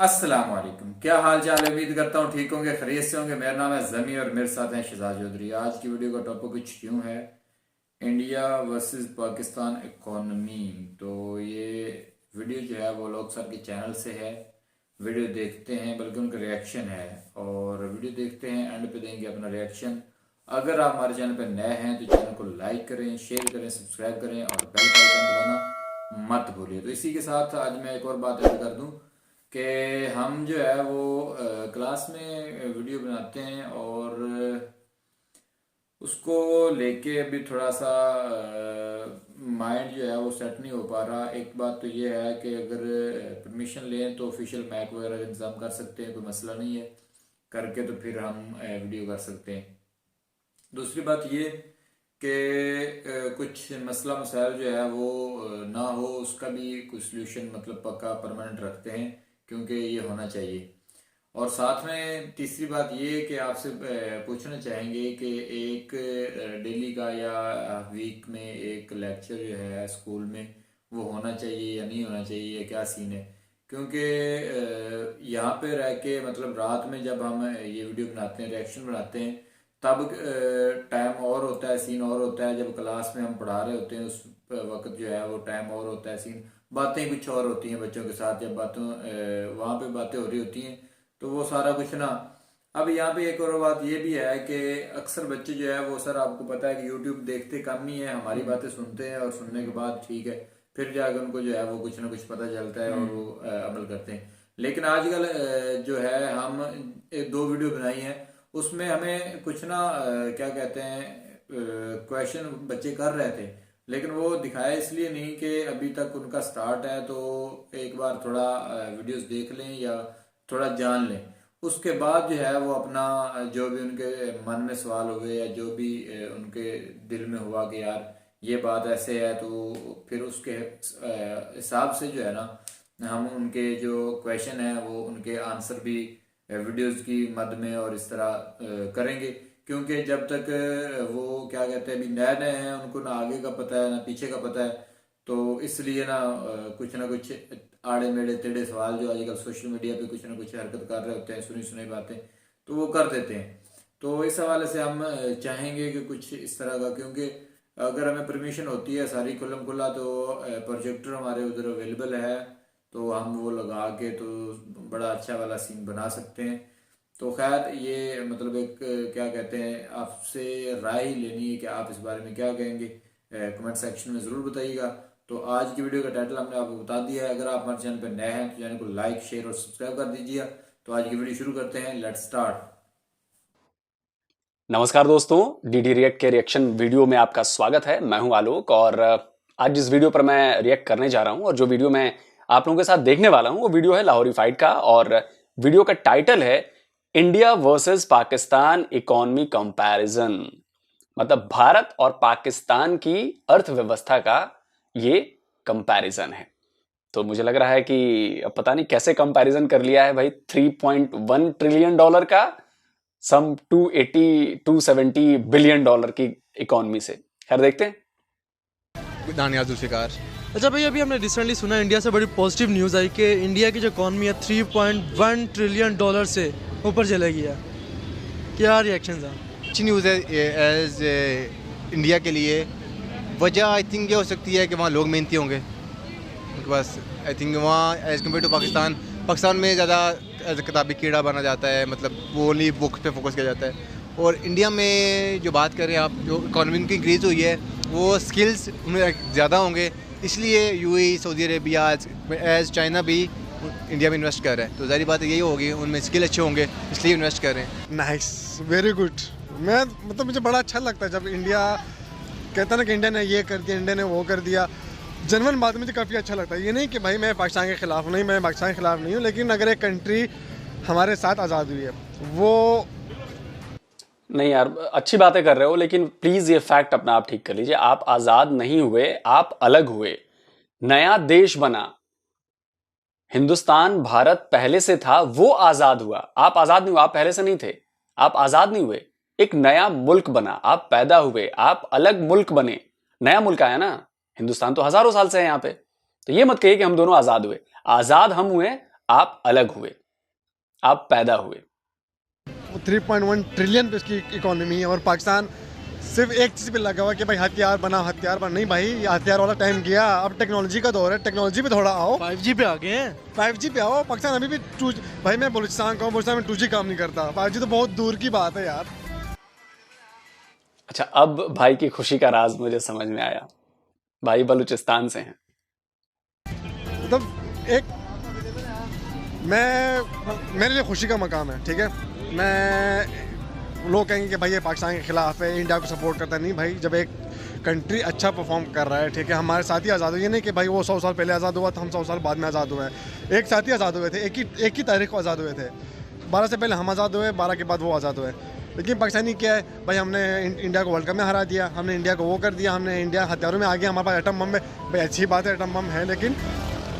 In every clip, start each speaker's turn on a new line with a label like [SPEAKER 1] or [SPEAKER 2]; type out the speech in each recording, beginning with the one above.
[SPEAKER 1] अस्सलाम वालेकुम। क्या हाल चाल है? उम्मीद करता हूँ ठीक होंगे, खैरियत से होंगे। मेरा नाम है जमी और मेरे साथ हैं शहजाद चौधरी। आज की वीडियो का टॉपिक कुछ यूँ है, इंडिया वर्सेस पाकिस्तान इकोनॉमी। तो ये वीडियो जो है वो लोग सर के चैनल से है। वीडियो देखते हैं, बल्कि उनका रिएक्शन है, और वीडियो देखते हैं, एंड पे देंगे अपना रिएक्शन। अगर आप हमारे चैनल पर नए हैं तो चैनल को लाइक करें, शेयर करें, सब्सक्राइब करें और बेल का आइकन दबाना मत भूलिए। तो इसी के साथ आज मैं एक और बात ऐड कर दूं कि हम जो है वो क्लास में वीडियो बनाते हैं, और उसको लेके अभी थोड़ा सा माइंड जो है वो सेट नहीं हो पा रहा। एक बात तो ये है कि अगर परमिशन लें तो ऑफिशियल मैक वगैरह का इंतज़ाम कर सकते हैं, कोई मसला नहीं है, करके तो फिर हम वीडियो कर सकते हैं। दूसरी बात ये कि कुछ मसला मसाइल जो है वो ना हो, उसका भी कुछ सोल्यूशन मतलब पक्का परमानेंट रखते हैं, क्योंकि ये होना चाहिए। और साथ में तीसरी बात ये कि आपसे पूछना चाहेंगे कि एक डेली का या वीक में एक लेक्चर जो है स्कूल में वो होना चाहिए या नहीं होना चाहिए, या क्या सीन है। क्योंकि यहाँ पे रह के मतलब रात में जब हम ये वीडियो बनाते हैं, रिएक्शन बनाते हैं, तब टाइम और होता है, सीन और होता है। जब क्लास में हम पढ़ा रहे होते हैं उस वक्त जो है वो टाइम और होता है, सीन बातें कुछ और होती हैं बच्चों के साथ, जब बातों वहाँ पे बातें हो रही होती हैं, तो वो सारा कुछ ना। अब यहाँ पे एक और बात ये भी है कि अक्सर बच्चे जो है वो, सर आपको पता है कि यूट्यूब देखते कम ही है, हमारी बातें सुनते हैं और सुनने के बाद ठीक है, फिर जाकर उनको जो है वो कुछ ना कुछ पता चलता है और वो अमल करते हैं। लेकिन आजकल जो है हम एक दो वीडियो बनाई है, उसमें हमें कुछ ना क्या कहते हैं, क्वेश्चन बच्चे कर रहे थे, लेकिन वो दिखाया इसलिए नहीं कि अभी तक उनका स्टार्ट है, तो एक बार थोड़ा वीडियोस देख लें या थोड़ा जान लें। उसके बाद जो है वो अपना जो भी उनके मन में सवाल हुए या जो भी उनके दिल में हुआ कि यार ये बात ऐसे है, तो फिर उसके हिसाब से जो है ना हम उनके जो क्वेश्चन है वो उनके आंसर भी वीडियोस की मद में और इस तरह करेंगे। क्योंकि जब तक वो क्या कहते हैं अभी नए नए हैं, उनको ना आगे का पता है ना पीछे का पता है, तो इसलिए ना कुछ आड़े मेड़े टेढ़े सवाल जो आजकल सोशल मीडिया पे कुछ ना कुछ हरकत कर रहे होते हैं, सुनी सुनी बातें, तो वो कर देते हैं। तो इस हवाले से हम चाहेंगे कि कुछ इस तरह का, क्योंकि अगर हमें परमिशन होती है सारी खुल्लम खुल्ला, तो प्रोजेक्टर हमारे उधर अवेलेबल है, तो हम वो लगा के तो बड़ा अच्छा वाला सीन बना सकते हैं। तो खैर ये मतलब एक क्या कहते हैं, आपसे राय ही लेनी है कि आप इस बारे में क्या कहेंगे, कमेंट सेक्शन में ज़रूर बताइएगा। तो आज की वीडियो का टाइटल हमने आपको बता दिया है। अगर आप हमारे चैनल पर नए हैं तो चैनल को लाइक, शेयर और सब्सक्राइब कर दीजिए। तो आज की वीडियो शुरू करते हैं, लेट्स स्टार्ट।
[SPEAKER 2] नमस्कार दोस्तों, डीडी रिएक्ट के रिएक्शन वीडियो में आपका स्वागत है। मैं हूं आलोक, और आज जिस वीडियो पर मैं रिएक्ट करने जा रहा हूं और जो वीडियो मैं आप लोगों के साथ देखने वाला हूं वो वीडियो है लाहौरी फाइट का, और वीडियो का टाइटल है India versus Pakistan economy comparison. मतलब भारत और पाकिस्तान की अर्थव्यवस्था का ये कंपैरिजन है। तो मुझे लग रहा है कि अब पता नहीं कैसे कंपैरिजन कर लिया है भाई, 3.1 ट्रिलियन डॉलर का सम 270 बिलियन डॉलर की इकोनॉमी से। खैर देखते हैं।
[SPEAKER 3] दानिया जुल्फिकार।
[SPEAKER 4] अच्छा भाई, अभी हमने रिसेंटली सुना इंडिया से बड़ी पॉजिटिव न्यूज़ आई कि इंडिया की जो इकॉनमी है 3.1 ट्रिलियन डॉलर से ऊपर चलेगी है। क्या रिएक्शन है?
[SPEAKER 3] अच्छी न्यूज़ है एज इंडिया के लिए। वजह आई थिंक ये हो सकती है कि वहाँ लोग मेहनती होंगे उनके पास। आई थिंक वहाँ एज़ कम्पेयर टू पाकिस्तान में ज़्यादा किताबी कीड़ा बना जाता है, मतलब वो ओनली बुक्स पे फोकस किया जाता है। और इंडिया में जो बात करें आप, जो इकॉनमी की इंक्रीज़ हुई है वो स्किल्स उनमें ज़्यादा होंगे, इसलिए UAE, Saudi Arabia as China भी इंडिया में इन्वेस्ट कर रहा है। तो ज़ाहिर बात यही होगी, उनमें स्किल अच्छे होंगे इसलिए इन्वेस्ट कर रहे हैं।
[SPEAKER 5] Nice, very good. मैं मतलब मुझे बड़ा अच्छा लगता है जब इंडिया कहता है ना कि इंडिया ने ये कर दिया, इंडिया ने वो कर दिया। जनरल बात मुझे काफ़ी अच्छा लगता है। ये नहीं कि भाई मैं पाकिस्तान के ख़िलाफ़ हूँ, नहीं, मैं पाकिस्तान के ख़िलाफ़ नहीं हूँ, लेकिन अगर एक कंट्री हमारे साथ आज़ाद हुई है वो
[SPEAKER 2] नहीं यार, अच्छी बातें कर रहे हो, लेकिन प्लीज ये फैक्ट अपना आप ठीक कर लीजिए। आप आजाद नहीं हुए, आप अलग हुए, नया देश बना। हिंदुस्तान भारत पहले से था, वो आजाद हुआ। आप आजाद नहीं हुए, आप पहले से नहीं थे। आप आजाद नहीं हुए, एक नया मुल्क बना, आप पैदा हुए, आप अलग मुल्क बने, नया मुल्क आया ना। हिंदुस्तान तो हजारों साल से है यहां पे। तो ये मत कहिए कि हम दोनों आजाद हुए। आजाद हम हुए, आप अलग हुए, आप पैदा हुए।
[SPEAKER 5] 3.1 ट्रिलियन पे इसकी इकोनॉमी है और पाकिस्तान सिर्फ एक चीज़ पे लगा हुआ है कि भाई हथियार बना नहीं भाई, ये हथियार वाला टाइम गया, अब टेक्नोलॉजी का दौर है, टेक्नोलॉजी पे थोड़ा आओ।
[SPEAKER 4] 5G पे आ गए हैं।
[SPEAKER 5] 5G पे आओ। पाकिस्तान अभी भी भाई मैं बलूचिस्तान का हूँ, बलूचिस्तान में 2G काम नहीं करता, 5G तो बहुत दूर की बात है यार।
[SPEAKER 2] अच्छा, अब भाई की खुशी का राज मुझे समझ में आया। भाई बलूचिस्तान से हैं।
[SPEAKER 5] मतलब एक मेरे लिए खुशी का मकाम है, ठीक है। मैं लोग कहेंगे कि भाई ये पाकिस्तान के खिलाफ है, इंडिया को सपोर्ट करता है। नहीं भाई, जब एक कंट्री अच्छा परफॉर्म कर रहा है, ठीक है, हमारे साथ ही आज़ाद हुए, ये नहीं कि भाई वो 100 साल पहले आज़ाद हुआ तो हम 100 साल बाद में आज़ाद हुए हैं। एक साथ ही आज़ाद हुए थे, एक ही तारीख को आज़ाद हुए थे। 12 से पहले हम आज़ाद हुए, 12 के बाद वो आज़ाद हुए। लेकिन पाकिस्तानी क्या है भाई, हमने इंडिया को वर्ल्ड कप में हरा दिया, हमने इंडिया को वो कर दिया, हमने इंडिया हथियारों में आ गया, हमारे पास एटम बम है। भाई अच्छी बात है, एटम बम है, लेकिन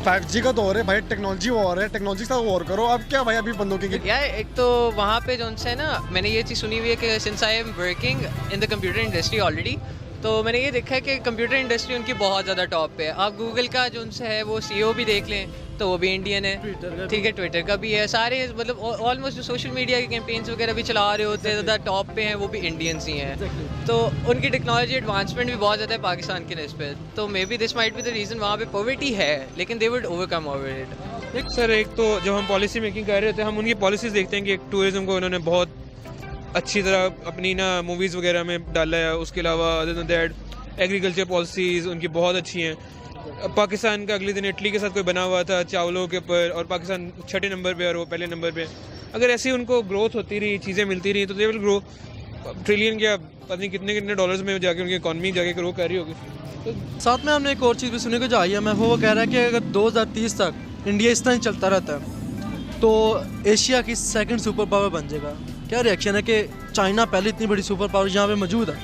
[SPEAKER 5] 5G का दौर है भाई, टेक्नोलॉजी वॉर है, टेक्नोलॉजी का वॉर करो। अब क्या भाई, अभी बंदूकों की
[SPEAKER 6] यार एक तो वहाँ पे जो है ना, मैंने ये चीज़ सुनी हुई है कि since I am working in the computer industry already, तो मैंने ये देखा है कि कंप्यूटर इंडस्ट्री उनकी बहुत ज़्यादा टॉप पे है। आप गूगल का जो है वो CEO भी देख लें तो वो भी इंडियन है, ठीक है, ट्विटर का भी है, सारे मतलब ऑलमोस्ट जो सोशल मीडिया के कैंपेन्स वगैरह भी चला रहे होते हैं ज़्यादा टॉप पे हैं, वो भी इंडियंस ही हैं। तो उनकी टेक्नोलॉजी एडवांसमेंट भी बहुत ज़्यादा है पाकिस्तान के निस्बत, तो may be this might be the reason वहाँ पे पॉवर्टी है, लेकिन they would overcome over it.
[SPEAKER 7] Sir एक तो जब हम पॉलिसी मेकिंग कर रहे थे, हम उनकी पॉलिसीज़ देखते हैं कि एक टूरिज़्म को उन्होंने बहुत अच्छी तरह अपनी ना मूवीज़ वगैरह में डाला है। उसके अलावा other than that agriculture policies उनकी बहुत अच्छी हैं। पाकिस्तान का अगले दिन इटली के साथ कोई बना हुआ था चावलों के ऊपर, और पाकिस्तान 6 नंबर पे और वो पहले नंबर पे। अगर ऐसी उनको ग्रोथ होती रही, चीज़ें मिलती रही, तो दे विल ग्रो ट्रिलियन क्या पता नहीं कितने डॉलर्स में जाके उनकी इकॉनमी जाके ग्रो कर रही होगी। तो
[SPEAKER 4] साथ में हमने एक और चीज़ भी सुनी को जो आई है, वो कह रहा है कि अगर 2030 तक इंडिया इस तरह ही चलता रहता है तो एशिया की सेकंड सुपर पावर बन जाएगा। क्या रिएक्शन है कि चाइना पहले इतनी बड़ी सुपर पावर यहाँ पे मौजूद है,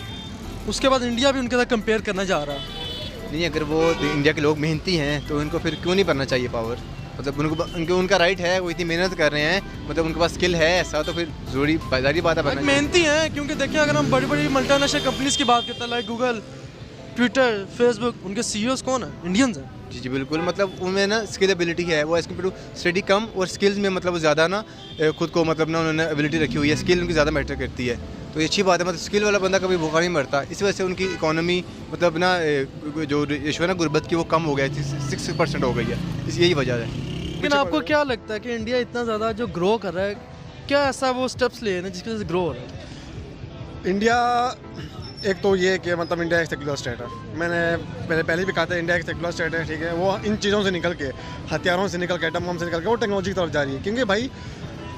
[SPEAKER 4] उसके बाद इंडिया भी उनके साथ कंपेयर करना जा रहा है।
[SPEAKER 3] नहीं, अगर वो इंडिया के लोग मेहनती हैं तो इनको फिर क्यों नहीं बनना चाहिए पावर। मतलब उनका राइट है, वो इतनी मेहनत कर रहे हैं, मतलब उनके पास स्किल है ऐसा, तो फिर ज़रूरी बाजारी बात है बनना चाहिए।
[SPEAKER 4] मेहनती हैं, क्योंकि देखिए अगर हम बड़ी बड़ी मल्टीनेशनल कंपनीज की बात करते हैं, लाइक गूगल, ट्विटर, फेसबुक, उनके CEOs कौन है? इंडियंस हैं।
[SPEAKER 3] जी बिल्कुल, मतलब उनमें ना स्किल एबिलिटी है, वो एज कम्पेयर टू स्टडी कम और स्किल्स में मतलब ज़्यादा ना खुद को मतलब ना उन्होंने एबिलिटी रखी हुई है, स्किल उनकी ज़्यादा मैटर करती है। तो ये अच्छी बात है, मतलब स्किल वाला बंदा कभी भूखा नहीं मरता। इस वजह से उनकी इकोनॉमी मतलब ना जो रेशो है ना गुर्बत की, वो कम हो गया है, 6% हो गई है। इस यही वजह है।
[SPEAKER 4] लेकिन आपको क्या लगता है कि इंडिया इतना ज़्यादा जो ग्रो कर रहा है, क्या ऐसा वो स्टेप्स ले रहे हैं जिसकी वजह से ग्रो हो रहा है?
[SPEAKER 5] इंडिया एक तो ये कि मतलब इंडिया एक सेक्युलर स्टेट है। मैंने पहले भी कहा था इंडिया एक सेक्युलर स्टेट है, ठीक है। वो इन चीज़ों से निकल के, हथियारों से निकल के, एटम बम से निकल के वो टेक्नोलॉजी की तरफ जा रही है। क्योंकि भाई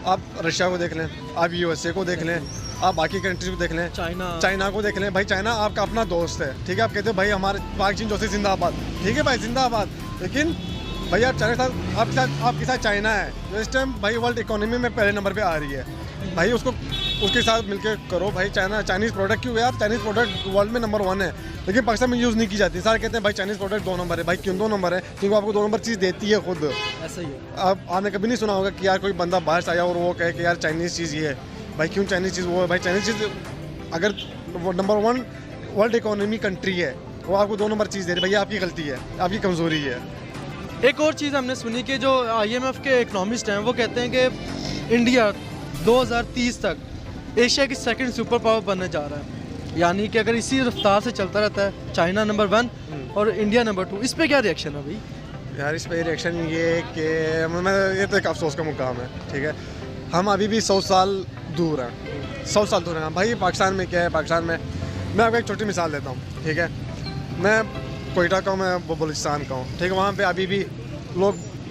[SPEAKER 5] आप रशिया को देख लें, आप USA को देख लें, आप बाकी कंट्रीज को देख लें, चाइना को देख लें। भाई चाइना आपका अपना दोस्त है, ठीक है। आप कहते हो भाई हमारे पाक चीन जोशी जिंदाबाद, ठीक है भाई जिंदाबाद, लेकिन भाई आप चाइना के साथ आपके साथ चाइना है जो इस टाइम भाई वर्ल्ड इकोनॉमी में पहले नंबर पे आ रही है। भाई उसके साथ मिलकर करो भाई। चाइनीज़ प्रोडक्ट क्यों है यार? चाइनीज़ प्रोडक्ट वर्ल्ड में नंबर 1 है, लेकिन पाकिस्तान में यूज़ नहीं की जाती। सारे कहते हैं भाई चाइनीज़ प्रोडक्ट 2 नंबर है। भाई क्यों 2 नंबर है? क्योंकि आपको 2 नंबर चीज़ देती है खुद।
[SPEAKER 4] ऐसा ही है।
[SPEAKER 5] आपने कभी नहीं सुना होगा कि यार कोई बंदा बाहर से आया और वो कहे कि यार चाइनीज़ चीज़ ये है। भाई क्यों चाइनीज़ चीज़ वो है? भाई चाइनीज़ चीज़ अगर वो नंबर 1 वर्ल्ड इकोनॉमी कंट्री है, वो आपको 2 नंबर चीज़ दे रही है, भैया आपकी गलती है, आपकी कमज़ोरी है।
[SPEAKER 4] एक और चीज़ हमने सुनी कि जो IMF के इकोनॉमिस्ट हैं वो कहते हैं कि इंडिया 2030 तक एशिया की सेकंड सुपर पावर बनने जा रहा है। यानी कि अगर इसी रफ्तार से चलता रहता है, चाइना नंबर 1 और इंडिया नंबर 2, इस पे क्या रिएक्शन है भाई?
[SPEAKER 5] यार इस पे रिएक्शन ये कि ये तो एक अफसोस का मुकाम है, ठीक है। हम अभी भी 100 साल दूर हैं, 100 साल दूर हैं भाई। पाकिस्तान में क्या है, पाकिस्तान में मैं आपको एक छोटी मिसाल देता हूँ, ठीक है। मैं कोयटा का हूँ, मैं बलूचिस्तान का हूँ, ठीक है। वहाँ पे अभी भी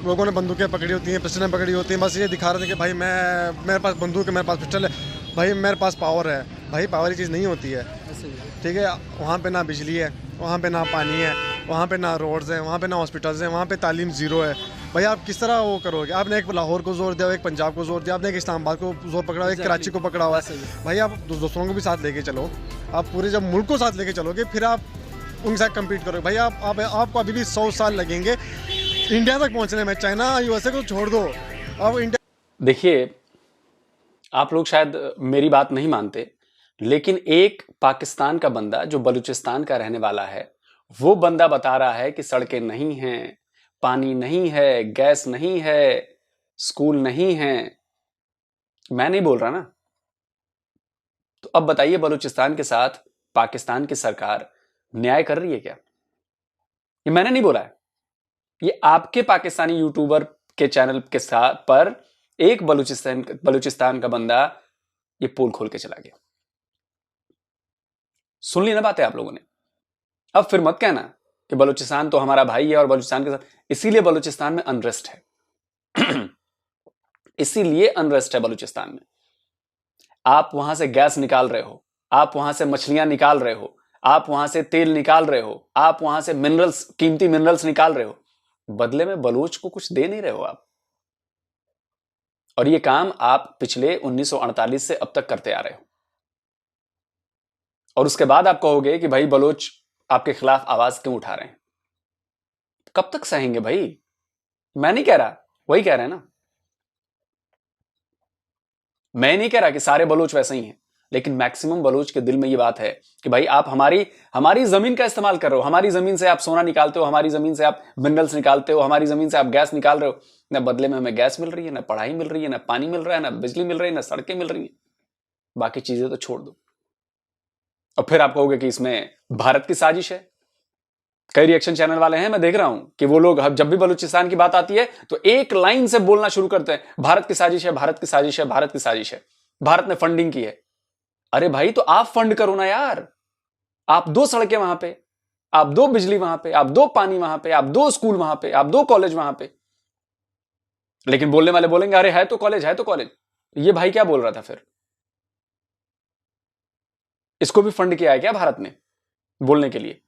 [SPEAKER 5] लोगों ने बंदूकें पकड़ी होती हैं, पिस्टलें पकड़ी होती हैं, बस ये दिखा रहे थे कि भाई मेरे पास बंदूक है, मेरे पास पिस्टल है, भाई मेरे पास पावर है। भाई पावर की चीज़ नहीं होती है, ठीक है। वहाँ पे ना बिजली है, वहाँ पे ना पानी है, वहाँ पे ना रोड्स हैं, वहाँ पे ना हॉस्पिटल्स हैं, वहाँ पे तालीम ज़ीरो है। भाई आप किस तरह वो करोगे? आपने एक लाहौर को जोर दिया, एक पंजाब को जोर दिया, आपने एक इस्लामाबाद को जोर पकड़ा, एक कराची को पकड़ा हुआ है। भाई आप दूसरों को भी साथ लेके चलो। आप पूरे जब मुल्क को साथ लेके चलोगे फिर आप उनके साथ कम्पीट करोगे। भाई आपको अभी भी 100 साल लगेंगे इंडिया तक पहुँचने में। चाइना USA को छोड़ दो, अब इंडिया।
[SPEAKER 2] देखिए, आप लोग शायद मेरी बात नहीं मानते, लेकिन एक पाकिस्तान का बंदा जो बलूचिस्तान का रहने वाला है, वो बंदा बता रहा है कि सड़कें नहीं हैं, पानी नहीं है, गैस नहीं है, स्कूल नहीं है, मैं नहीं बोल रहा ना। तो अब बताइए, बलूचिस्तान के साथ पाकिस्तान की सरकार न्याय कर रही है क्या? ये मैंने नहीं बोला है, ये आपके पाकिस्तानी यूट्यूबर के चैनल के साथ पर एक बलूचिस्तान का बंदा ये पोल खोल के चला गया। सुन ली ना बातें आप लोगों ने। अब फिर मत कहना कि बलूचिस्तान तो हमारा भाई है और बलूचिस्तान के साथ, इसीलिए बलूचिस्तान में अनरेस्ट है। इसीलिए अनरेस्ट है बलूचिस्तान में। आप वहां से गैस निकाल रहे हो, आप वहां से मछलियां निकाल रहे हो, आप वहां से तेल निकाल रहे हो, आप वहां से मिनरल्स, कीमती मिनरल्स निकाल रहे हो, बदले में बलूच को कुछ दे नहीं रहे हो आप। और ये काम आप पिछले 1948 से अब तक करते आ रहे हो। और उसके बाद आप कहोगे कि भाई बलोच आपके खिलाफ आवाज क्यों उठा रहे हैं? कब तक सहेंगे भाई? मैं नहीं कह रहा, वही कह रहे हैं ना। मैं नहीं कह रहा कि सारे बलोच वैसे ही हैं, लेकिन मैक्सिमम बलोच के दिल में ये बात है कि भाई आप हमारी जमीन का इस्तेमाल कर रहे हो, हमारी जमीन से आप सोना निकालते हो, हमारी जमीन से आप मिनरल्स निकालते हो, हमारी जमीन से आप गैस निकाल रहे हो। ना बदले में हमें गैस मिल रही है, ना पढ़ाई मिल रही है, ना पानी मिल रहा है, ना बिजली मिल रही है, ना सड़कें मिल रही है। बाकी चीजें तो छोड़ दो। और फिर आप कहोगे कि इसमें भारत की साजिश है। कई रिएक्शन चैनल वाले हैं, मैं देख रहा हूं कि वो लोग जब भी बलूचिस्तान की बात आती है तो एक लाइन से बोलना शुरू करते हैं, भारत की साजिश है, भारत की साजिश है, भारत की साजिश है, भारत ने फंडिंग की है। अरे भाई तो आप फंड करो ना यार। आप दो सड़कें वहां पे, आप दो बिजली वहां पे, आप दो पानी वहां पे, आप दो स्कूल वहां पे, आप दो कॉलेज वहां पे। लेकिन बोलने वाले बोलेंगे अरे है तो कॉलेज, है तो कॉलेज। ये भाई क्या बोल रहा था फिर? इसको भी फंड किया है क्या भारत ने बोलने के लिए?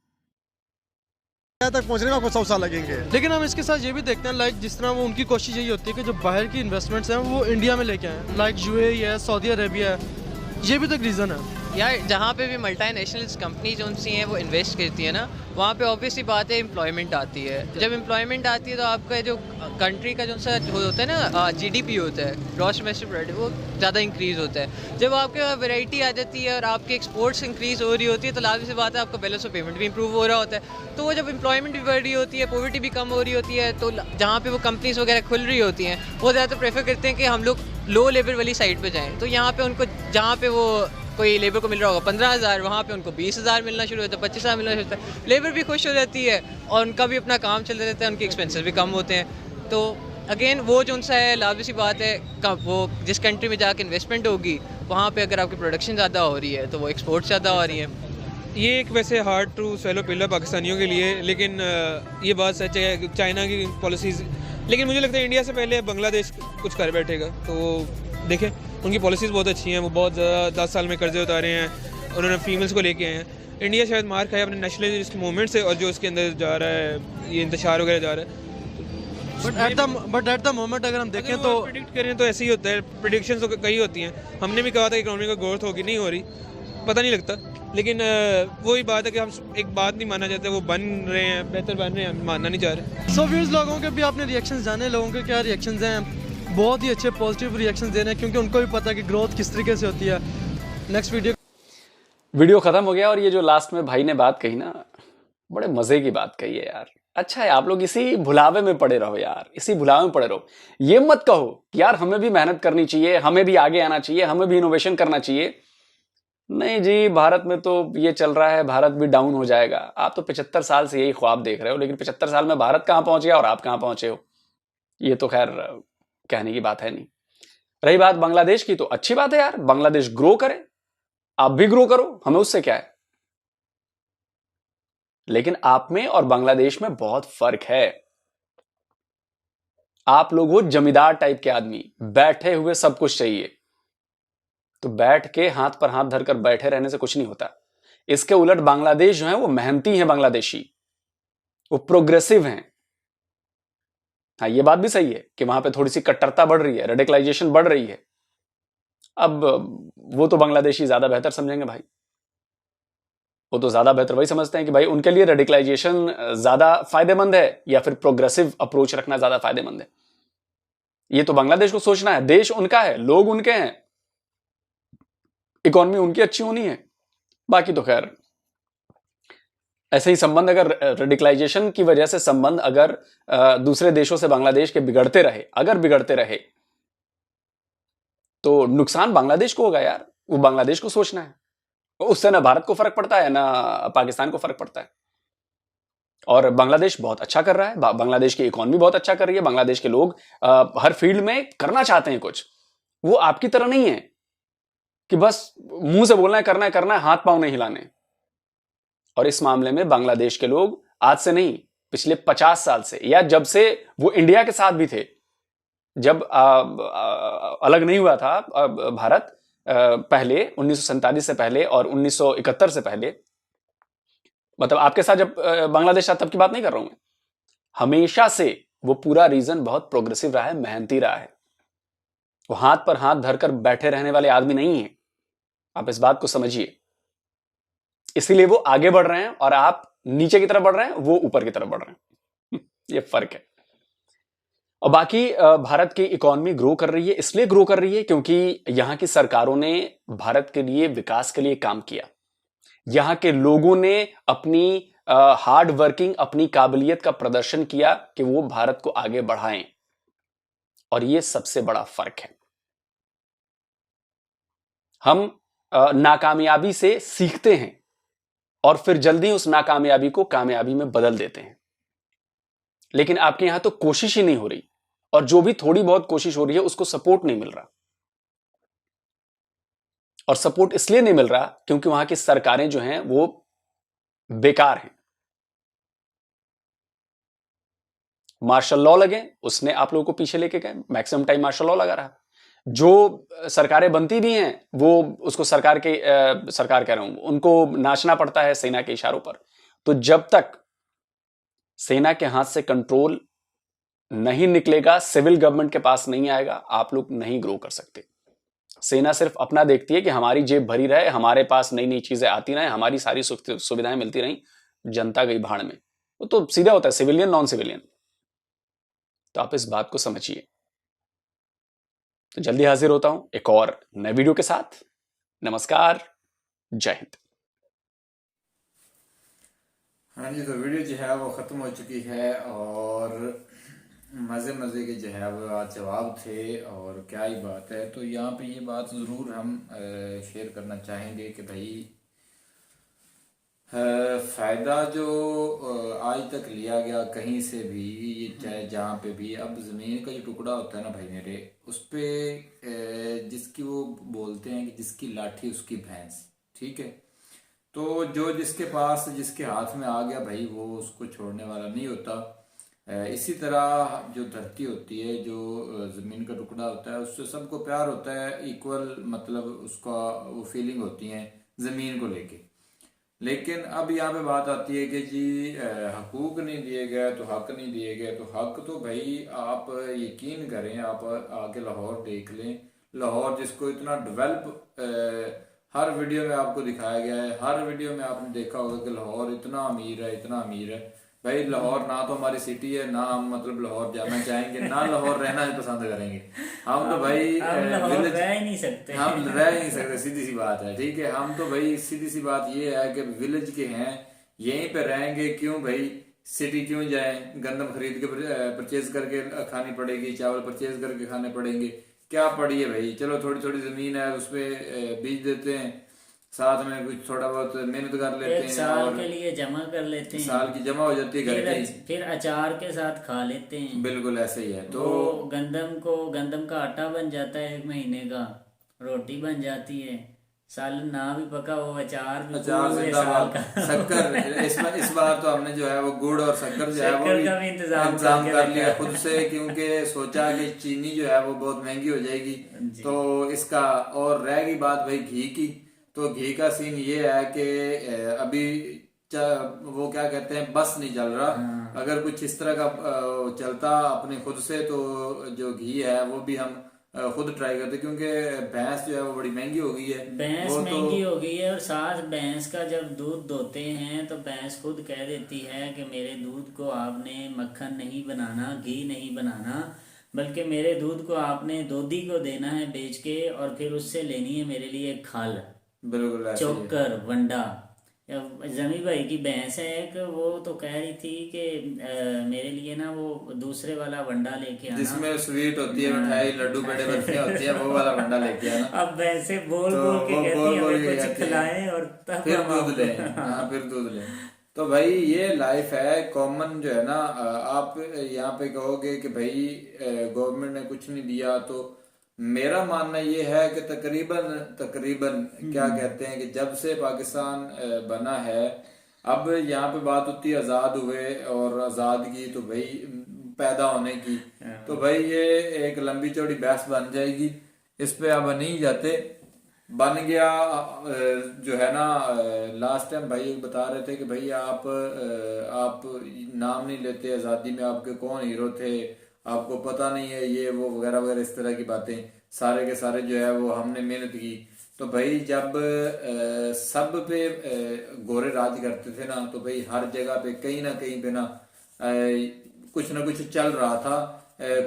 [SPEAKER 5] यहाँ तक पहुंचने में आपको 100 साल लगेंगे।
[SPEAKER 4] लेकिन हम इसके साथ ये भी देखते हैं, लाइक जिस तरह वो उनकी कोशिश यही होती है कि जो बाहर की इन्वेस्टमेंट्स हैं वो इंडिया में लेके आए, लाइक यूएई है, सऊदी अरेबिया है। ये भी तो एक रीज़न है
[SPEAKER 6] यार। जहाँ पे भी मल्टीनेशनल कंपनी जो सी हैं वो इन्वेस्ट करती है ना, वहाँ पे ऑब्वियसली बात है एम्प्लॉयमेंट आती है। जब एम्प्लॉयमेंट आती है तो आपका जो कंट्री का जो सा होता है ना जीडीपी होता है, ग्रॉस डोमेस्टिक प्रोडक्ट, वो ज़्यादा इंक्रीज होता है। जब आपके वहाँ वैरायटी आ जाती है और आपकी एक्सपोर्ट्स इंक्रीज हो रही होती है तो लाजमी सी बात है आपका बैलेंस ऑफ पेमेंट भी इंप्रूव हो रहा होता है। तो वो जब एम्प्लॉयमेंट भी बढ़ रही होती है, पॉवर्टी भी कम हो रही होती है, तो जहाँ पे वो कंपनीज वगैरह खुल रही होती हैं वो ज़्यादातर प्रेफर करते हैं कि हम लोग लो लेवल वाली साइड पे जाएं। तो यहाँ पे उनको जहाँ पे वो कोई लेबर को मिल रहा होगा 15,000, वहाँ पे उनको 20,000 मिलना शुरू होता है, 25,000 मिलना शुरू होता है। लेबर भी खुश हो जाती है और उनका भी अपना काम चलता रहता है, उनके एक्सपेंसेस भी कम होते हैं। तो अगेन वो जो उनसा है लाजमी सी बात है, वो जिस कंट्री में जाके इन्वेस्टमेंट होगी वहाँ पे अगर आपकी प्रोडक्शन ज़्यादा हो रही है तो वो एक्सपोर्ट ज़्यादा हो रही है।
[SPEAKER 7] ये एक वैसे हार्ड टू स्वेलो पिल है पाकिस्तानियों के लिए, लेकिन ये बात सच है चाइना की पॉलिसीज़। लेकिन मुझे लगता है इंडिया से पहले बांग्लादेश कुछ कर बैठेगा, तो देखें उनकी पॉलिसीज़ बहुत अच्छी हैं। वो बहुत ज़्यादा 10 साल में कर्जे उतारे हैं, उन्होंने फीमेल्स को लेके आए हैं। इंडिया शायद मार खाए अपने नेशनलिस्ट मूवमेंट से और जो उसके अंदर जा रहा है ये इंतशार वगैरह जा रहा है।
[SPEAKER 4] बट एट द मोमेंट अगर हम देखें तो
[SPEAKER 7] प्रिडिक्ट करें तो ऐसे ही होता है। प्रिडिक्शंस तो कई होती हैं। हमने भी कहा था इकोनॉमी का ग्रोथ होगी, नहीं हो रही, पता नहीं लगता। लेकिन वही बात है कि हम एक बात नहीं मानना चाहते, वो बन रहे हैं, बेहतर बन रहे हैं, हम मानना नहीं चाह रहे।
[SPEAKER 4] सो व्यूज़ लोगों के भी आपने रिएक्शंस जाने, लोगों के क्या रिएक्शंस हैं। बहुत ही अच्छे पॉजिटिव रिएक्शंस दे रहे हैं क्योंकि उनको भी पता है कि ग्रोथ किस तरीके से होती है। नेक्स्ट
[SPEAKER 2] वीडियो खत्म हो गया और ये जो लास्ट में भाई ने बात कही ना, बड़े मजे की बात कही है यार। अच्छा है आप लोग इसी भुलावे में पड़े रहो यार, इसी भुलावे में पड़े रहो। ये मत कहो कि यार हमें भी मेहनत करनी चाहिए, हमें भी आगे आना चाहिए, हमें भी इनोवेशन करना चाहिए। नहीं जी, भारत में तो ये चल रहा है, भारत भी डाउन हो जाएगा। आप तो 75 साल से यही ख्वाब देख रहे हो, लेकिन 75 साल में भारत कहां पहुंच गया और आप कहां पहुंचे हो, ये तो खैर कहने की बात है नहीं। रही बात बांग्लादेश की, तो अच्छी बात है यार, बांग्लादेश ग्रो करे, आप भी ग्रो करो, हमें उससे क्या है। लेकिन आप में और बांग्लादेश में बहुत फर्क है। आप लोग हो जमींदार टाइप के आदमी, बैठे हुए सब कुछ चाहिए। तो बैठ के हाथ पर हाथ धरकर बैठे रहने से कुछ नहीं होता। इसके उलट बांग्लादेश जो है वो मेहनती है, बांग्लादेशी वो प्रोग्रेसिव हैं। हाँ ये बात भी सही है कि वहां पे थोड़ी सी कट्टरता बढ़ रही है, रेडिकलाइजेशन बढ़ रही है। अब वो तो बांग्लादेशी ज्यादा बेहतर समझेंगे भाई, वो तो ज्यादा बेहतर वही समझते हैं कि भाई उनके लिए रेडिकलाइजेशन ज्यादा फायदेमंद है या फिर प्रोग्रेसिव अप्रोच रखना ज्यादा फायदेमंद है। ये तो बांग्लादेश को सोचना है, देश उनका है, लोग उनके हैं, इकोनॉमी उनकी अच्छी होनी है। बाकी तो खैर ऐसे ही संबंध अगर रेडिकलाइजेशन की वजह से संबंध अगर दूसरे देशों से बांग्लादेश के बिगड़ते रहे, अगर बिगड़ते रहे, तो नुकसान बांग्लादेश को होगा यार। वो बांग्लादेश को सोचना है, उससे ना भारत को फर्क पड़ता है ना पाकिस्तान को फर्क पड़ता है। और बांग्लादेश बहुत अच्छा कर रहा है, बांग्लादेश की इकोनॉमी बहुत अच्छा कर रही है, बांग्लादेश के लोग हर फील्ड में करना चाहते हैं कुछ। वो आपकी तरह नहीं है कि बस मुंह से बोलना है, करना है, हाथ पांव नहीं हिलाने। और इस मामले में बांग्लादेश के लोग आज से नहीं, पिछले 50 साल से, या जब से वो इंडिया के साथ भी थे, जब अलग नहीं हुआ था भारत, पहले 1947 से पहले और 1971 से पहले, मतलब आपके साथ जब बांग्लादेश था तब की बात नहीं कर रहा हूं मैं, हमेशा से वो पूरा रीजन बहुत प्रोग्रेसिव रहा है, मेहनती रहा है। वो हाथ पर हाथ धरकर बैठे रहने वाले आदमी नहीं है, आप इस बात को समझिए। इसीलिए वो आगे बढ़ रहे हैं और आप नीचे की तरफ बढ़ रहे हैं, वो ऊपर की तरफ बढ़ रहे हैं। ये फर्क है। और बाकी भारत की इकोनॉमी ग्रो कर रही है, इसलिए ग्रो कर रही है क्योंकि यहां की सरकारों ने भारत के लिए, विकास के लिए काम किया। यहां के लोगों ने अपनी हार्ड वर्किंग, अपनी काबिलियत का प्रदर्शन किया कि वो भारत को आगे बढ़ाएं। और ये सबसे बड़ा फर्क है। हम नाकामयाबी से सीखते हैं और फिर जल्दी उस नाकामयाबी को कामयाबी में बदल देते हैं। लेकिन आपके यहां तो कोशिश ही नहीं हो रही, और जो भी थोड़ी बहुत कोशिश हो रही है उसको सपोर्ट नहीं मिल रहा। और सपोर्ट इसलिए नहीं मिल रहा क्योंकि वहां की सरकारें जो हैं वो बेकार हैं। मार्शल लॉ लगे, उसने आप लोगों को पीछे लेके गए, मैक्सिमम टाइम मार्शल लॉ लगा रहा। जो सरकारें बनती भी हैं वो उसको सरकार कह रहा हूं, उनको नाचना पड़ता है सेना के इशारों पर। तो जब तक सेना के हाथ से कंट्रोल नहीं निकलेगा, सिविल गवर्नमेंट के पास नहीं आएगा, आप लोग नहीं ग्रो कर सकते। सेना सिर्फ अपना देखती है कि हमारी जेब भरी रहे, हमारे पास नई नई चीजें आती रहे, हमारी सारी सुविधाएं मिलती रही, जनता गई भाड़ में। वो तो सीधा होता है, सिविलियन नॉन सिविलियन। तो आप इस बात को समझिए। तो जल्दी हाजिर होता हूं एक और नए वीडियो के साथ। नमस्कार, जय हिंद।
[SPEAKER 1] हाँ जी, तो वीडियो जो है वो ख़त्म हो चुकी है और मज़े मज़े के जो है वो आज जवाब थे, और क्या ही बात है। तो यहाँ पे ये बात ज़रूर हम शेयर करना चाहेंगे कि भाई फ़ायदा जो आज तक लिया गया कहीं से भी, ये चाहे जहाँ पे भी, अब ज़मीन का जो टुकड़ा होता है ना भाई मेरे, उस पे जिसकी वो बोलते हैं कि जिसकी लाठी उसकी भैंस, ठीक है। तो जो जिसके पास, जिसके हाथ में आ गया भाई, वो उसको छोड़ने वाला नहीं होता। इसी तरह जो धरती होती है, जो ज़मीन का टुकड़ा होता है, उससे सबको प्यार होता है, इक्वल, मतलब उसका वो फीलिंग होती है ज़मीन को लेके। लेकिन अब यहाँ पे बात आती है कि जी हकूक नहीं दिए गए तो हक नहीं दिए गए। तो हक तो भाई आप यकीन करें, आप आके लाहौर देख लें। लाहौर जिसको इतना डेवलप हर वीडियो में आपको दिखाया गया है, हर वीडियो में आपने देखा होगा कि लाहौर इतना अमीर है, इतना अमीर है। भाई लाहौर ना तो हमारी सिटी है, ना हम मतलब लाहौर जाना चाहेंगे, ना लाहौर रहना ही पसंद करेंगे। हम तो भाई विलेज
[SPEAKER 8] रह ही नहीं सकते,
[SPEAKER 1] हम रह ही नहीं सकते, सीधी सी बात है, ठीक है। हम तो भाई सीधी सी बात ये है कि विलेज के हैं, यहीं पे रहेंगे। क्यों भाई सिटी क्यों जाएं? गंदम खरीद के परचेज करके खानी पड़ेगी, चावल परचेज करके खाने पड़ेंगे, क्या पड़ी है भाई। चलो थोड़ी थोड़ी जमीन है, उसपे बीज देते हैं, साथ में कुछ थोड़ा बहुत मेहनत कर लेते हैं,
[SPEAKER 8] साल के लिए जमा कर लेते हैं,
[SPEAKER 1] साल की जमा हो जाती है घर की,
[SPEAKER 8] फिर अचार के साथ खा लेते हैं।
[SPEAKER 1] बिल्कुल ऐसे ही है। तो
[SPEAKER 8] गंदम का आटा बन जाता है, 1 महीने का रोटी बन जाती है, सालन ना भी पका वो अचार
[SPEAKER 1] जिंदाबाद, शक्कर इस बार तो हमने जो है वो गुड़ और शक्कर जो है वो भी इंतजाम कर लिया खुद से, क्योंकि सोचा कि चीनी जो है वो बहुत महंगी हो जाएगी। तो इसका, और रह गई बात भाई घी की, तो घी का सीन ये है कि अभी वो क्या कहते हैं, बस नहीं चल रहा। अगर कुछ इस तरह का चलता अपने खुद से, तो जो घी है वो भी हम खुद ट्राई करते, क्योंकि भैंस जो है वो बड़ी महंगी हो गई है।
[SPEAKER 8] भैंस महंगी हो गई है, और साथ भैंस का जब दूध दोते हैं तो भैंस खुद कह देती है कि मेरे दूध को आपने मक्खन नहीं बनाना, घी नहीं बनाना, बल्कि मेरे दूध को आपने दूधी को देना है बेच के, और फिर उससे लेनी है मेरे लिए खाल,
[SPEAKER 1] बिल्कुल
[SPEAKER 8] चोकर, वंडा। जमी भाई की भैंस है एक, वो तो कह रही थी कि मेरे लिए ना वो दूसरे वाला वंडा लेके आना
[SPEAKER 1] जिसमें स्वीट होती है, मिठाई, लड्डू, पेड़े, बर्फियां होती है, वो वाला वंडा लेके आना।
[SPEAKER 8] अब भैंसे बोल
[SPEAKER 1] तो
[SPEAKER 8] बोल के
[SPEAKER 1] वो
[SPEAKER 8] कहती
[SPEAKER 1] बोल
[SPEAKER 8] हैं
[SPEAKER 1] बोल
[SPEAKER 8] हमें
[SPEAKER 1] के
[SPEAKER 8] कुछ
[SPEAKER 1] कहती हैं,
[SPEAKER 8] खिलाएं और तब
[SPEAKER 1] फिर
[SPEAKER 8] हम
[SPEAKER 1] दूध लें। हाँ, फिर दूध लें। तो भाई ये लाइफ है कॉमन जो है ना। आप यहाँ पे कहोगे कि भाई गवर्नमेंट ने कुछ नहीं दिया, तो मेरा मानना ये है कि तकरीबन तकरीबन क्या कहते हैं कि जब से पाकिस्तान बना है, अब यहाँ पे बात होती है आज़ाद हुए और आज़ाद की, तो भाई पैदा होने की, तो भाई ये एक लंबी चौड़ी बहस बन जाएगी, इस पे अब नहीं जाते। बन गया जो है ना, लास्ट टाइम भाई बता रहे थे कि भाई आप नाम नहीं लेते आज़ादी में, आपके कौन हीरो थे, आपको पता नहीं है, ये वो वगैरह वगैरह, इस तरह की बातें सारे के सारे जो है वो हमने मेहनत की। तो भाई जब सब पे गोरे राज करते थे ना, तो भाई हर जगह पे कहीं ना कहीं पे ना कुछ ना कुछ चल रहा था।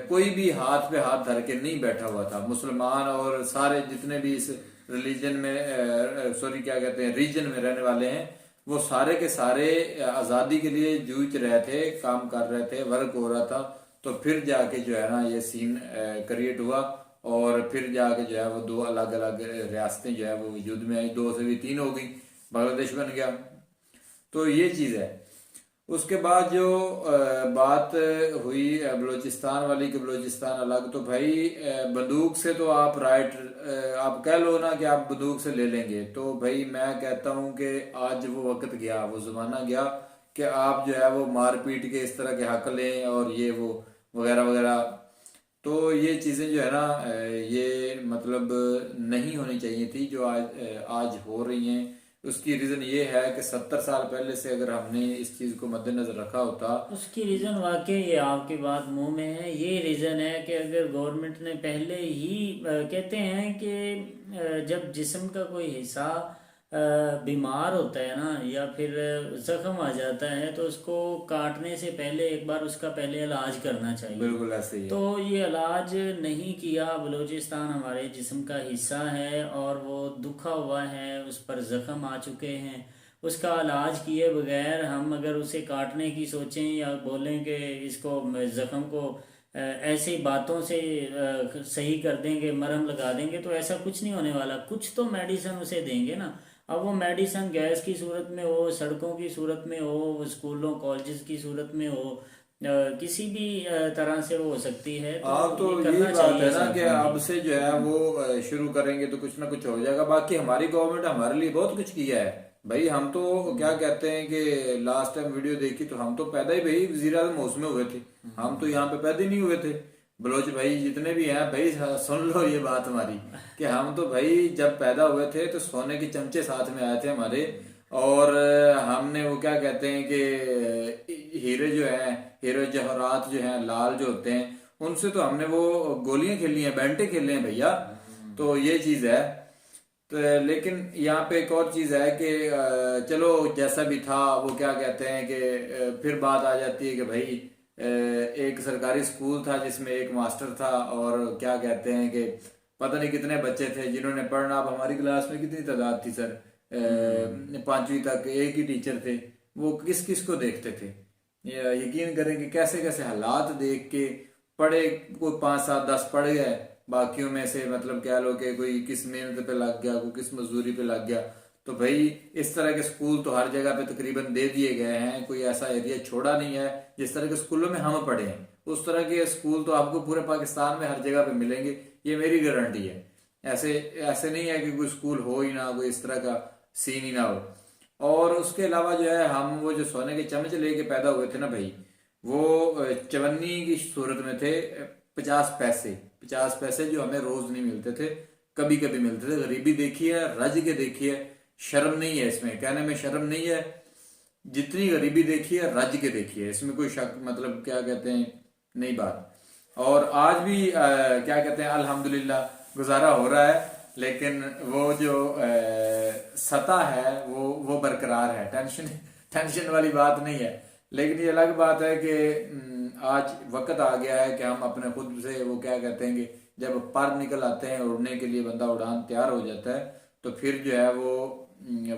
[SPEAKER 1] कोई भी हाथ पे हाथ धर के नहीं बैठा हुआ था। मुसलमान और सारे जितने भी इस रिलीजन में सॉरी क्या कहते हैं रीजन में रहने वाले हैं, वो सारे के सारे आज़ादी के लिए जूझ रहे थे, काम कर रहे थे, वर्क हो रहा था। तो फिर जाके जो है ना ये सीन क्रिएट हुआ, और फिर जाके जो है वो दो अलग अलग रियासतें जो है वो वजूद में आई, 2 से भी 3 हो गई, बांग्लादेश बन गया। तो ये चीज़ है। उसके बाद जो बात हुई बलूचिस्तान वाली कि बलूचिस्तान अलग, तो भाई बंदूक से तो आप आप कह लो ना कि आप बंदूक से ले लेंगे, तो भाई मैं कहता हूं कि आज वो वक्त गया, वो ज़माना गया कि आप जो है वो मार पीट के इस तरह के हक लें और ये वो वगैरह वगैरह। तो ये चीज़ें जो है ना ये मतलब नहीं होनी चाहिए थी जो आज हो रही हैं। उसकी रीज़न ये है कि 70 साल पहले से अगर हमने इस चीज़ को मद्देनजर रखा होता,
[SPEAKER 8] उसकी रीज़न वाकई ये आपकी बात मुंह में है। ये रीज़न है कि अगर गवर्नमेंट ने पहले ही कहते हैं कि जब जिस्म का कोई हिस्सा बीमार होता है ना, या फिर जख्म आ जाता है, तो उसको काटने से पहले एक बार उसका पहले इलाज करना चाहिए।
[SPEAKER 1] बिल्कुल ऐसे ही है।
[SPEAKER 8] तो ये इलाज नहीं किया। बलूचिस्तान हमारे जिस्म का हिस्सा है और वो दुखा हुआ है, उस पर जख्म आ चुके हैं, उसका इलाज किए बगैर हम अगर उसे काटने की सोचें या बोलें कि इसको जख्म को ऐसी बातों से सही कर देंगे, मरहम लगा देंगे, तो ऐसा कुछ नहीं होने वाला। कुछ तो मेडिसिन उसे देंगे ना। अब वो मेडिसिन गैस की सूरत में हो, सड़कों की सूरत में हो, स्कूलों कॉलेजेस की सूरत में हो, किसी भी तरह से वो हो सकती है।
[SPEAKER 1] तो
[SPEAKER 8] ये
[SPEAKER 1] यही
[SPEAKER 8] करना
[SPEAKER 1] बात
[SPEAKER 8] चाहिए
[SPEAKER 1] है ना कि
[SPEAKER 8] सरकार
[SPEAKER 1] अब से जो है वो शुरू करेंगे तो कुछ ना कुछ हो जाएगा। बाकी हमारी गवर्नमेंट हमारे लिए बहुत कुछ किया है भाई। हम तो क्या कहते हैं कि लास्ट टाइम वीडियो देखी तो हम तो पैदा ही भाई वजीर आज़म हाउस में हुए थे, हम तो यहाँ पे पैदा ही नहीं हुए थे। बलोच भाई जितने भी हैं भाई सुन लो ये बात हमारी कि हम तो भाई जब पैदा हुए थे तो सोने के चमचे साथ में आए थे हमारे, और हमने वो क्या कहते हैं कि हीरे जो हैं, हीरे जवाहरात जो हैं, लाल जो होते हैं, उनसे तो हमने वो गोलियां खेली हैं, बैंटे खेले हैं भैया। तो ये चीज़ है। तो लेकिन यहाँ पे एक और चीज़ है कि चलो जैसा भी था वो क्या कहते हैं कि फिर बात आ जाती है कि भाई एक सरकारी स्कूल था जिसमें एक मास्टर था, और क्या कहते हैं कि पता नहीं कितने बच्चे थे जिन्होंने पढ़ना। अब हमारी क्लास में कितनी तादाद थी सर, 5वीं तक एक ही टीचर थे, वो किस किस को देखते थे। यकीन करें कि कैसे कैसे हालात देख के पढ़े, कोई 5 7 10 पढ़ गए, बाकियों में से मतलब कह लो कि कोई किस मेहनत पे लग गया, कोई किस मजदूरी पे लग गया। तो भाई इस तरह के स्कूल तो हर जगह पे तकरीबन दे दिए गए हैं, कोई ऐसा एरिया छोड़ा नहीं है। जिस तरह के स्कूलों में हम पढ़े हैं उस तरह के स्कूल तो आपको पूरे पाकिस्तान में हर जगह पे मिलेंगे, ये मेरी गारंटी है। ऐसे नहीं है कि कोई स्कूल हो ही ना, कोई इस तरह का सीन ही ना हो। और उसके अलावा जो है हम वो जो सोने के चमच लेके पैदा हुए थे ना भाई, वो चवन्नी की सूरत में थे 50 पैसे जो हमें रोज नहीं मिलते थे, कभी कभी मिलते थे। गरीबी देखी है, रज के देखी है, शर्म नहीं है इसमें, कहने में शर्म नहीं है। जितनी गरीबी देखी है रज के देखी है, इसमें कोई शक मतलब क्या कहते हैं नहीं बात। और आज भी क्या कहते हैं अल्हम्दुलिल्लाह गुजारा हो रहा है, लेकिन वो जो सतह है वो बरकरार है। टेंशन वाली बात नहीं है। लेकिन ये अलग बात है कि आज वक्त आ गया है कि हम अपने खुद से वो क्या कहते हैं कि जब पर निकल आते हैं उड़ने के लिए, बंदा उड़ान तैयार हो जाता है, तो फिर जो है वो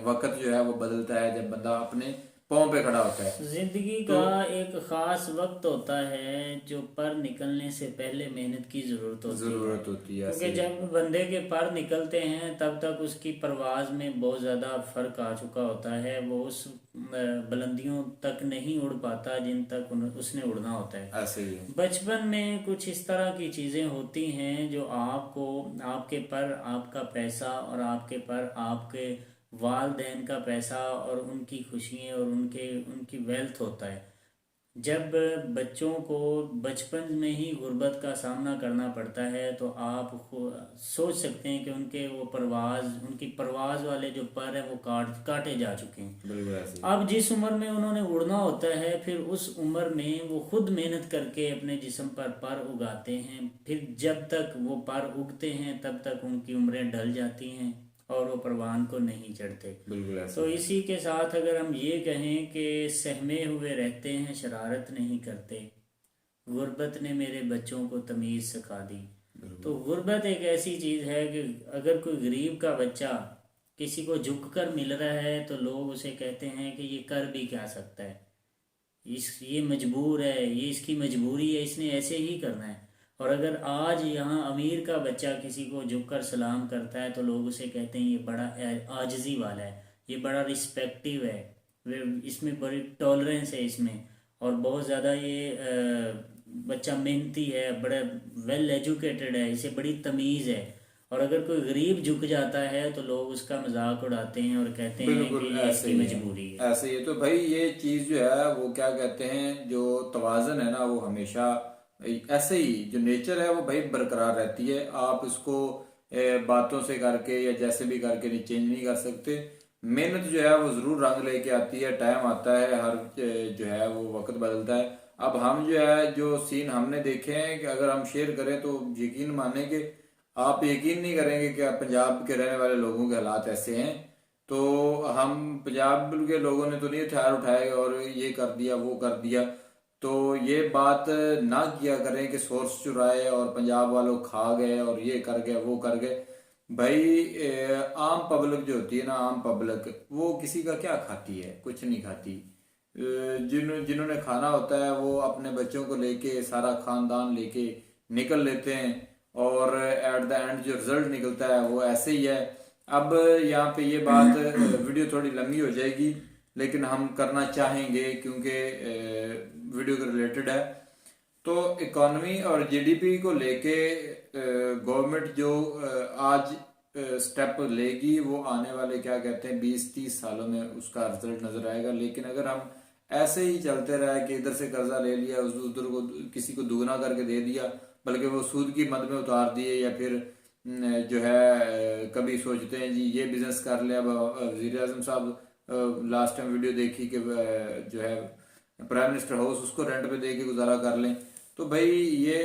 [SPEAKER 1] वक्त जो है वो बदलता है जब बंदा अपने पाँव पे खड़ा होता है।
[SPEAKER 8] जिंदगी का एक खास वक्त होता है जो पर निकलने से पहले मेहनत की जरूरत होती है, क्योंकि जब बंदे के पर निकलते हैं तब तक उसकी परवाज में बहुत ज़्यादा फर्क आ चुका होता है। वो उस बुलंदियों तक नहीं उड़ पाता जिन तक उसने उड़ना होता है।
[SPEAKER 1] ऐसे ही है।
[SPEAKER 8] बचपन में कुछ इस तरह की चीज़ें होती हैं जो आपको, आपके पर आपका पैसा और आपके पर आपके वालदेन का पैसा और उनकी खुशियाँ और उनकी वेल्थ होता है। जब बच्चों को बचपन में ही गुर्बत का सामना करना पड़ता है तो आप सोच सकते हैं कि उनकी परवाज वाले जो पर हैं वो काटे जा चुके हैं। अब जिस उम्र में उन्होंने उड़ना होता है, फिर उस उम्र में वो खुद मेहनत करके अपने जिस्म पर उगाते हैं। फिर जब तक वो पर उगते हैं तब तक उनकी उम्रें ढल जाती हैं और वो परवान को नहीं चढ़ते। तो इसी के साथ अगर हम ये कहें कि सहमे हुए रहते हैं, शरारत नहीं करते, गुर्बत ने मेरे बच्चों को तमीज़ सिखा दी। तो गुर्बत एक ऐसी चीज़ है कि अगर कोई गरीब का बच्चा किसी को झुक कर मिल रहा है तो लोग उसे कहते हैं कि ये कर भी क्या सकता है, ये मजबूर है, ये इसकी मजबूरी है, इसने ऐसे ही करना है। और अगर आज यहाँ अमीर का बच्चा किसी को झुककर सलाम करता है तो लोग उसे कहते हैं ये बड़ा आजिज़ी वाला है, ये बड़ा रिस्पेक्टिव है, इसमें बड़ी टॉलरेंस है इसमें, और बहुत ज़्यादा ये बच्चा मेहनती है, बड़ा वेल एजुकेटेड है, इसे बड़ी तमीज़ है। और अगर कोई गरीब झुक जाता है तो लोग उसका मजाक उड़ाते हैं और कहते हैं कि ये इसकी मजबूरी है।
[SPEAKER 1] ऐसे ही। तो भाई ये चीज़ जो है वो क्या कहते हैं, जो तवाज़न है ना वो हमेशा ऐसे ही जो नेचर है वो भाई बरकरार रहती है। आप इसको बातों से करके या जैसे भी करके चेंज नहीं कर सकते। मेहनत जो है वो ज़रूर रंग लेके आती है, टाइम आता है, हर जो है वो वक्त बदलता है। अब हम जो है जो सीन हमने देखे हैं कि अगर हम शेयर करें तो यकीन माने कि आप यकीन नहीं करेंगे कि पंजाब के रहने वाले लोगों के हालात ऐसे हैं। तो हम पंजाब के लोगों ने तो नहीं हथियार उठाए और ये कर दिया वो कर दिया, तो ये बात ना किया करें कि सोर्स चुराए और पंजाब वालों खा गए और ये कर गए वो कर गए। भाई आम पब्लिक जो होती है ना, आम पब्लिक वो किसी का क्या खाती है, कुछ नहीं खाती। जिन्होंने खाना होता है वो अपने बच्चों को लेके, सारा खानदान लेके निकल लेते हैं और एट द एंड जो रिजल्ट निकलता है वो ऐसे ही है। अब यहाँ पे ये बात वीडियो थोड़ी लंबी हो जाएगी लेकिन हम करना चाहेंगे क्योंकि वीडियो के रिलेटेड है। तो इकॉनमी और जीडीपी को लेके गवर्नमेंट जो आज स्टेप लेगी वो आने वाले क्या कहते हैं 20-30 सालों में उसका रिजल्ट नजर आएगा। लेकिन अगर हम ऐसे ही चलते रहे कि इधर से कर्जा ले लिया, उधर को किसी को दुगना करके दे दिया, बल्कि वो सूद की मद में उतार दिए, या फिर जो है कभी सोचते हैं जी ये बिजनेस कर लिया। वज़ीर आज़म साहब लास्ट टाइम वीडियो देखी कि जो है प्राइम मिनिस्टर हाउस उसको रेंट पे दे के गुजारा कर लें। तो भाई ये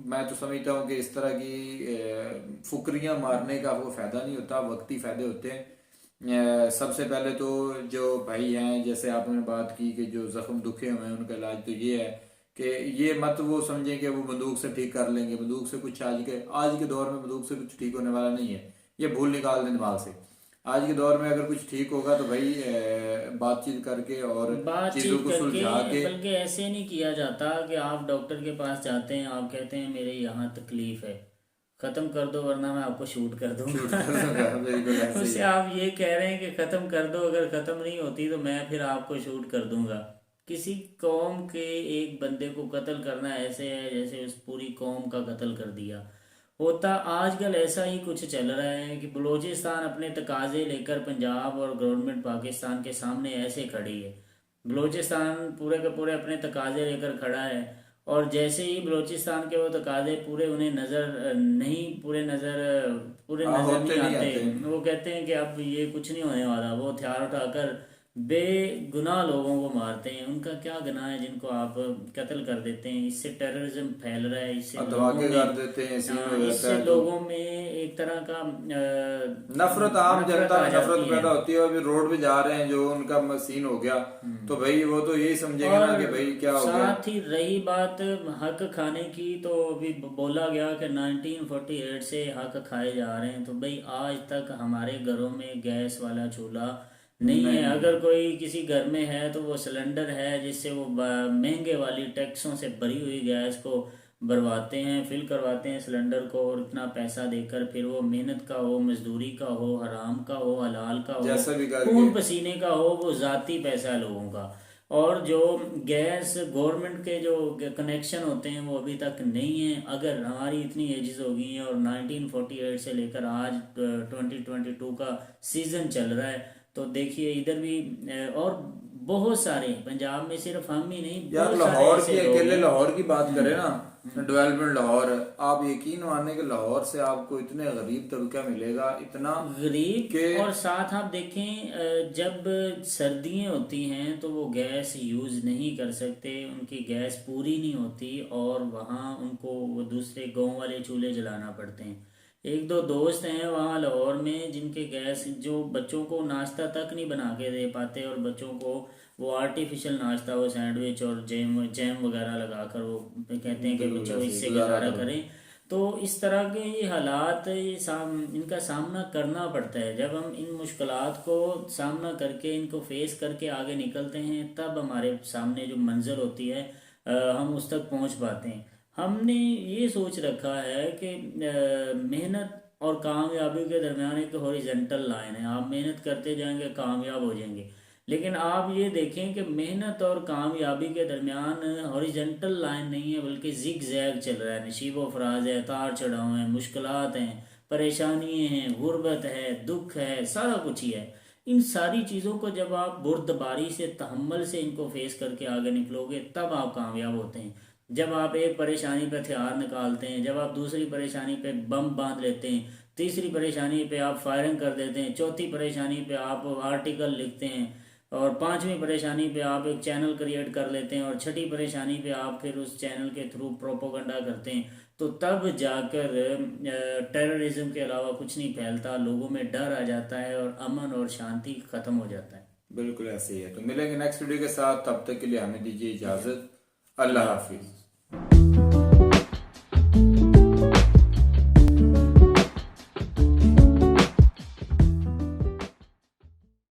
[SPEAKER 1] मैं तो समझता हूँ कि इस तरह की फुकरियाँ मारने का वो फ़ायदा नहीं होता, वक्ती फ़ायदे होते हैं। सबसे पहले तो जो भाई हैं, जैसे आपने बात की कि जो ज़ख्म दुखे हुए हैं उनका इलाज तो ये है कि ये मत वो समझें कि वो बंदूक से ठीक कर लेंगे। बंदूक से कुछ आज के दौर में बंदूक से कुछ ठीक होने वाला नहीं है, ये भूल निकाल दें दिमाग से। आज के दौर में अगर कुछ ठीक होगा तो भाई बातचीत करके और चीज़ों को सुलझा के,
[SPEAKER 8] बल्कि ऐसे नहीं किया जाता कि आप डॉक्टर के पास जाते हैं, आप कहते हैं मेरे यहाँ तकलीफ है, ख़त्म कर दो वरना मैं आपको शूट कर दूंगा। उससे आप ये कह रहे हैं कि ख़त्म कर दो, अगर ख़त्म नहीं होती तो मैं फिर आपको शूट कर दूंगा। किसी कौम के एक बंदे को कत्ल करना ऐसे है जैसे उस पूरी कौम का कत्ल कर दिया होता। आजकल ऐसा ही कुछ चल रहा है कि बलूचिस्तान अपने तकाजे लेकर पंजाब और गवर्नमेंट पाकिस्तान के सामने ऐसे खड़ी है। बलूचिस्तान पूरे के पूरे अपने तकाजे लेकर खड़ा है और जैसे ही बलूचिस्तान के वो तकाजे पूरे उन्हें नज़र नहीं आते, वो कहते हैं कि अब ये कुछ नहीं होने वाला। वो हथियार उठाकर बेगुनाह लोगों को मारते हैं। उनका क्या गुनाह है जिनको आप कत्ल कर देते हैं? इससे टेररिज्म फैल रहा है, इससे लोगों
[SPEAKER 1] धमाके
[SPEAKER 8] में
[SPEAKER 1] कर देते हैं, सीन हो जाता
[SPEAKER 8] इससे
[SPEAKER 1] है, तो
[SPEAKER 8] लोगों में एक तरह का
[SPEAKER 1] नफरत, आम जनता
[SPEAKER 8] आ
[SPEAKER 1] में
[SPEAKER 8] जाती
[SPEAKER 1] नफरत
[SPEAKER 8] है।
[SPEAKER 1] पैदा होती है। अभी रोड पे जा रहे हैं जो उनका सीन हो गया तो भाई वो तो यही समझेगा ना कि भाई क्या हो गया।
[SPEAKER 8] साथ ही रही बात हक खाने की, तो अभी बोला गया कि 1948 से हक खाए जा रहे हैं। तो भाई आज तक हमारे घरों में गैस वाला चूल्हा नहीं है। अगर कोई किसी घर में है तो वो सिलेंडर है जिससे वो महंगे वाली टैक्सों से भरी हुई गैस को भरवाते हैं, फिल करवाते हैं सिलेंडर को, और इतना पैसा देकर, फिर वो मेहनत का हो, मजदूरी का हो, हराम का हो, हलाल का हो,
[SPEAKER 1] जैसा भी करके,
[SPEAKER 8] खून पसीने का हो, वो जाती पैसा है लोगों का। और जो गैस गवर्नमेंट के जो कनेक्शन होते हैं वो अभी तक नहीं है। अगर हमारी इतनी एजेस हो गई हैं और 1948 से लेकर आज 2022 का सीजन चल रहा है, तो देखिए इधर भी और बहुत सारे, पंजाब में सिर्फ हम ही नहीं,
[SPEAKER 1] यार
[SPEAKER 8] बहुत सारे
[SPEAKER 1] लाहौर
[SPEAKER 8] ऐसे
[SPEAKER 1] की,
[SPEAKER 8] लोग
[SPEAKER 1] अकेले
[SPEAKER 8] हैं।
[SPEAKER 1] लाहौर की बात करें ना, डेवलपमेंट लाहौर है, आप यकीन माने कि लाहौर से आपको इतने गरीब तबका मिलेगा, इतना
[SPEAKER 8] गरीब
[SPEAKER 1] के
[SPEAKER 8] और साथ आप देखें जब सर्दियाँ होती हैं तो वो गैस यूज़ नहीं कर सकते, उनकी गैस पूरी नहीं होती और वहाँ उनको वो दूसरे गांव वाले चूल्हे जलाना पड़ते हैं। एक दो दोस्त हैं वहाँ लाहौर में जिनके गैस, जो बच्चों को नाश्ता तक नहीं बना के दे पाते, और बच्चों को वो आर्टिफिशियल नाश्ता, वो सैंडविच और जैम वगैरह लगाकर वो कहते हैं कि बच्चों इससे गुजारा करें। तो इस तरह के ये हालात, इनका सामना करना पड़ता है। जब हम इन मुश्किलात को सामना करके, इनको फेस करके आगे निकलते हैं, तब हमारे सामने जो मंजर होती है हम उस तक पहुंच पाते हैं। हमने ये सोच रखा है कि मेहनत और कामयाबी के दरमियान एक हॉरिजॉन्टल लाइन है, आप मेहनत करते जाएंगे कामयाब हो जाएंगे। लेकिन आप ये देखें कि मेहनत और कामयाबी के दरमियान हॉरिजॉन्टल लाइन नहीं है, बल्कि जिग जैग चल रहा है। नशीब व फराज है, तार चढ़ाव हैं, मुश्किलात हैं, परेशानियाँ हैं, गुर्बत है, दुख है, सारा कुछ ही है। इन सारी चीज़ों को जब आप बुर्दबारी से, तहम्मुल से इनको फेस करके आगे निकलोगे, तब आप कामयाब होते हैं। जब आप एक परेशानी पे हथियार निकालते हैं, जब आप दूसरी परेशानी पे बम बांध लेते हैं, तीसरी परेशानी पे आप फायरिंग कर देते हैं, चौथी परेशानी पे आप आर्टिकल लिखते हैं, और पांचवी परेशानी पे आप एक चैनल क्रिएट कर लेते हैं, और छठी परेशानी पे आप फिर उस चैनल के थ्रू प्रोपोगंडा करते हैं, तो तब जाकर टेररिज्म के अलावा कुछ नहीं फैलता, लोगों में डर आ जाता है और अमन और शांति खत्म हो जाता है।
[SPEAKER 1] बिल्कुल ऐसे ही है। तो मिलेंगे नेक्स्ट वीडियो के साथ, तब तक के लिए हमें दीजिए इजाजत। अल्लाह हाफिज।